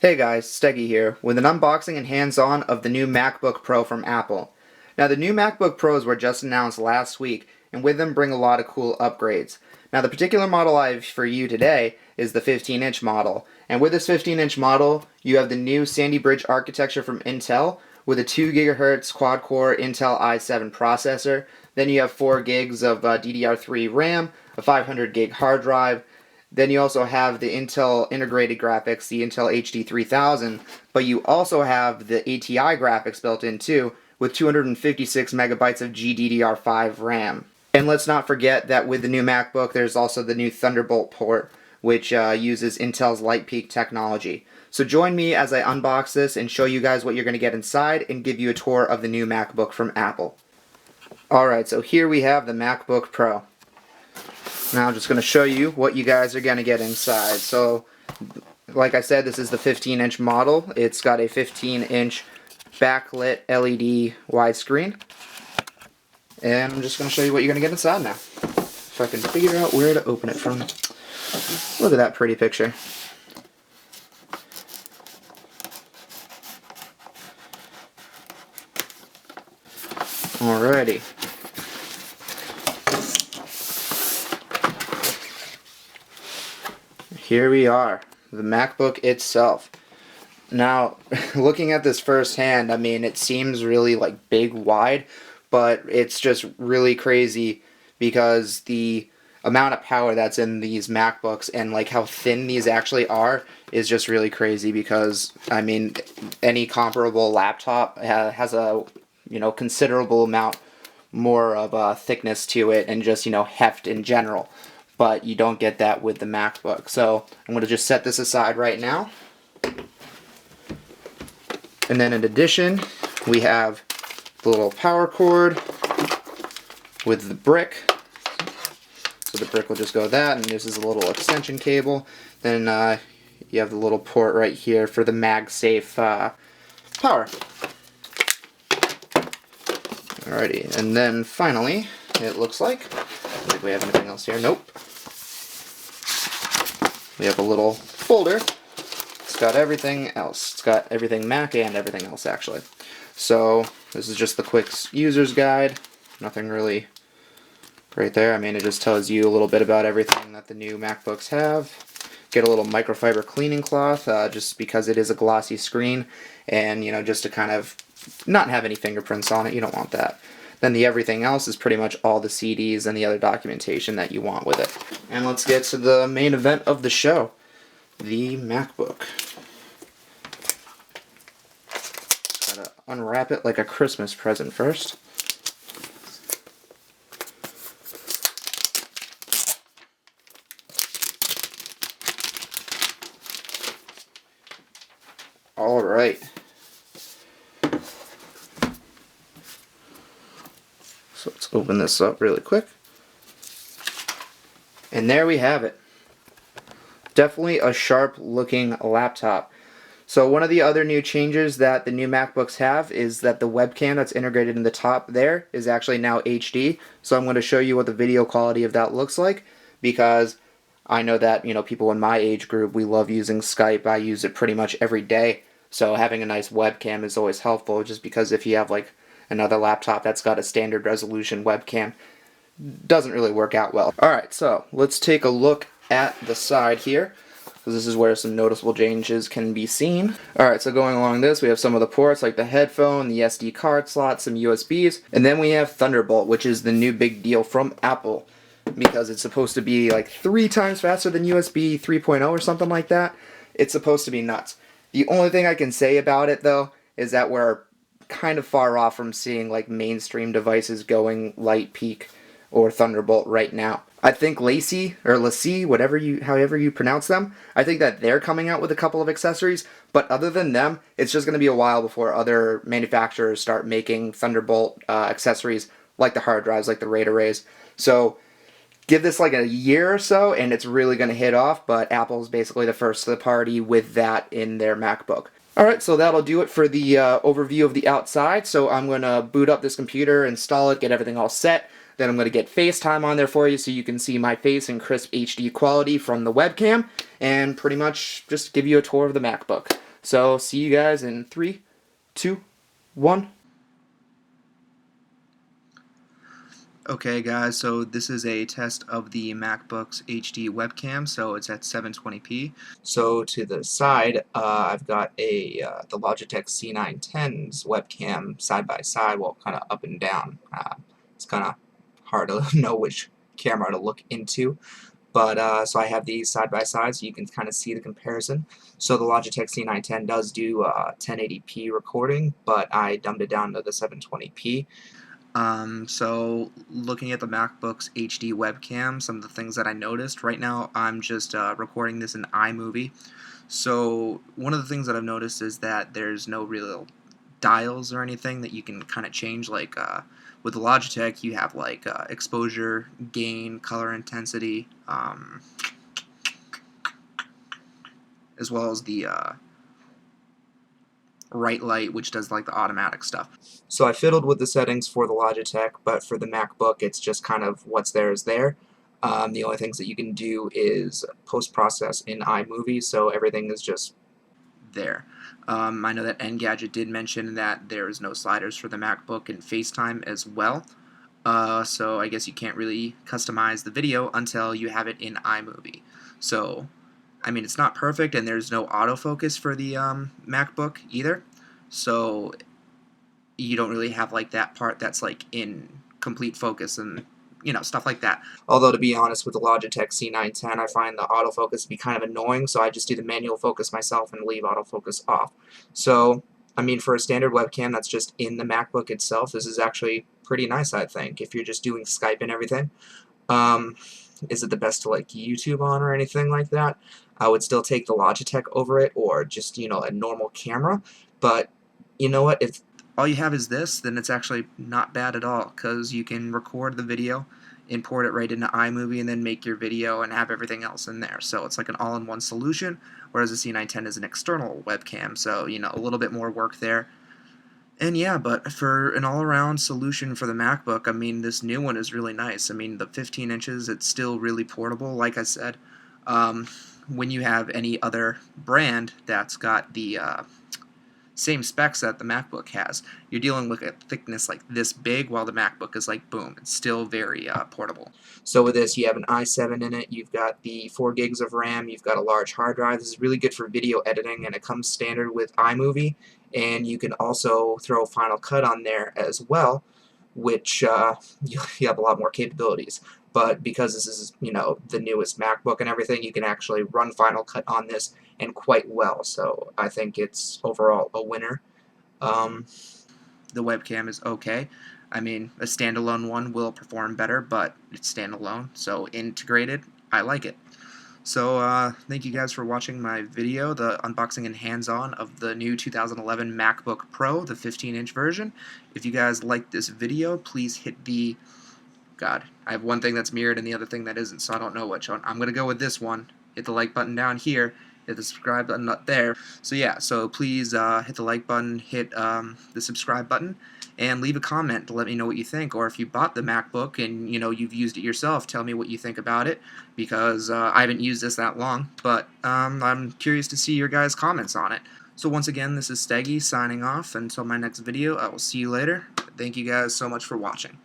Hey guys, Steggy here, with an unboxing and hands-on of the new MacBook Pro from Apple. Now the new MacBook Pros were just announced last week, and with them bring a lot of cool upgrades. Now the particular model I have for you today is the 15-inch model, and with this 15-inch model, you have the new Sandy Bridge architecture from Intel, with a 2 GHz quad-core Intel i7 processor. Then you have 4 gigs of DDR3 RAM, a 500 gig hard drive. Then you also have the Intel integrated graphics, the Intel HD 3000, but you also have the ATI graphics built in too, with 256 megabytes of GDDR5 RAM. And let's not forget that with the new MacBook, there's also the new Thunderbolt port, which uses Intel's LightPeak technology. So join me as I unbox this and show you guys what you're going to get inside and give you a tour of the new MacBook from Apple. Alright, so here we have the MacBook Pro. Now I'm just going to show you what you guys are going to get inside. So, like I said, this is the 15-inch model. It's got a 15-inch backlit LED widescreen. And I'm just going to show you what you're going to get inside now. If I can figure out where to open it from. Look at that pretty picture. Alrighty. Here we are, the MacBook itself. Now, looking at this firsthand, I mean, it seems really like big, wide, but it's just really crazy because the amount of power that's in these MacBooks and like how thin these actually are is just really crazy because, I mean, any comparable laptop has a, considerable amount more of thickness to it and just, heft in general. But you don't get that with the MacBook. So I'm going to just set this aside right now. And then in addition, we have the little power cord with the brick. So the brick will just go that, and this is a little extension cable. Then you have the little port right here for the MagSafe power. Alrighty, and then finally, it looks like, I don't think we have anything else here. Nope. We have a little folder. It's got everything else. It's got everything Mac and everything else, actually. So, this is just the quick user's guide. Nothing really right there. I mean, it just tells you a little bit about everything that the new MacBooks have. Get a little microfiber cleaning cloth, just because it is a glossy screen. And, just to kind of not have any fingerprints on it. You don't want that. Then the everything else is pretty much all the CDs and the other documentation that you want with it. And let's get to the main event of the show, the MacBook. Gotta unwrap it like a Christmas present first. Alright. So let's open this up really quick. And there we have it. Definitely a sharp looking laptop. So one of the other new changes that the new MacBooks have is that the webcam that's integrated in the top there is actually now HD. So I'm going to show you what the video quality of that looks like, because I know that, people in my age group, we love using Skype. I use it pretty much every day. So having a nice webcam is always helpful, just because if you have like another laptop that's got a standard resolution webcam, doesn't really work out well. Alright, so let's take a look at the side here, because this is where some noticeable changes can be seen. Alright, so going along this, we have some of the ports like the headphone, the SD card slot, some USBs, and then we have Thunderbolt, which is the new big deal from Apple, because it's supposed to be like 3 times faster than USB 3.0 or something like that. It's supposed to be nuts. The only thing I can say about it, though, is that we're kind of far off from seeing like mainstream devices going LightPeak or Thunderbolt right now. I think Lacey or Lacey, however you pronounce them, I think that they're coming out with a couple of accessories, but other than them, it's just going to be a while before other manufacturers start making Thunderbolt accessories like the hard drives, like the RAID arrays. So give this like a year or so and it's really going to hit off, but Apple's basically the first to the party with that in their MacBook. Alright, so that'll do it for the overview of the outside. So I'm going to boot up this computer, install it, get everything all set. Then I'm going to get FaceTime on there for you so you can see my face in crisp HD quality from the webcam, and pretty much just give you a tour of the MacBook. So see you guys in 3, 2, 1. Okay guys, so this is a test of the MacBook's HD webcam, so it's at 720p. So to the side, I've got the Logitech C910's webcam side by side, well, kind of up and down. It's kind of hard to know which camera to look into. But so I have these side by side, so you can kind of see the comparison. So the Logitech C910 does do 1080p recording, but I dumbed it down to the 720p. So looking at the MacBook's HD webcam, some of the things that I noticed, right now I'm just recording this in iMovie. So one of the things that I've noticed is that there's no real dials or anything that you can kind of change. Like with the Logitech, you have like exposure, gain, color intensity, as well as the right light, which does like the automatic stuff. So I fiddled with the settings for the Logitech, but for the MacBook, it's just kind of what's there is there. The only things that you can do is post-process in iMovie, so everything is just there. I know that Engadget did mention that there's no sliders for the MacBook and FaceTime as well. So I guess you can't really customize the video until you have it in iMovie. So I mean, it's not perfect, and there's no autofocus for the MacBook either, so you don't really have like that part that's like in complete focus and stuff like that. Although to be honest, with the Logitech C910, I find the autofocus to be kind of annoying, so I just do the manual focus myself and leave autofocus off. So I mean, for a standard webcam that's just in the MacBook itself, this is actually pretty nice, I think, if you're just doing Skype and everything. Is it the best to like YouTube on or anything like that? I would still take the Logitech over it, or just a normal camera. But you know what? If all you have is this, then it's actually not bad at all, because you can record the video, import it right into iMovie, and then make your video and have everything else in there. So it's like an all-in-one solution, whereas the C910 is an external webcam, so a little bit more work there. And yeah, but for an all-around solution for the MacBook, I mean, this new one is really nice. I mean, the 15 inches, it's still really portable, like I said. When you have any other brand that's got the same specs that the MacBook has, you're dealing with a thickness like this big, while the MacBook is like, boom, it's still very portable. So with this, you have an i7 in it, you've got the 4 gigs of RAM, you've got a large hard drive. This is really good for video editing, and it comes standard with iMovie, and you can also throw Final Cut on there as well, which you have a lot more capabilities. But because this is, the newest MacBook and everything, you can actually run Final Cut on this, and quite well. So I think it's overall a winner. The webcam is okay. I mean, a standalone one will perform better, but it's standalone, so integrated, I like it. So thank you guys for watching my video, the unboxing and hands-on of the new 2011 MacBook Pro, the 15-inch version. If you guys like this video, please hit the... God, I have one thing that's mirrored and the other thing that isn't, so I don't know which one. I'm going to go with this one. Hit the like button down here, hit the subscribe button up there. So yeah, so please hit the like button, hit the subscribe button, and leave a comment to let me know what you think. Or if you bought the MacBook and you've used it yourself, tell me what you think about it, because I haven't used this that long, but I'm curious to see your guys' comments on it. So once again, this is Steggy signing off. Until my next video, I will see you later. Thank you guys so much for watching.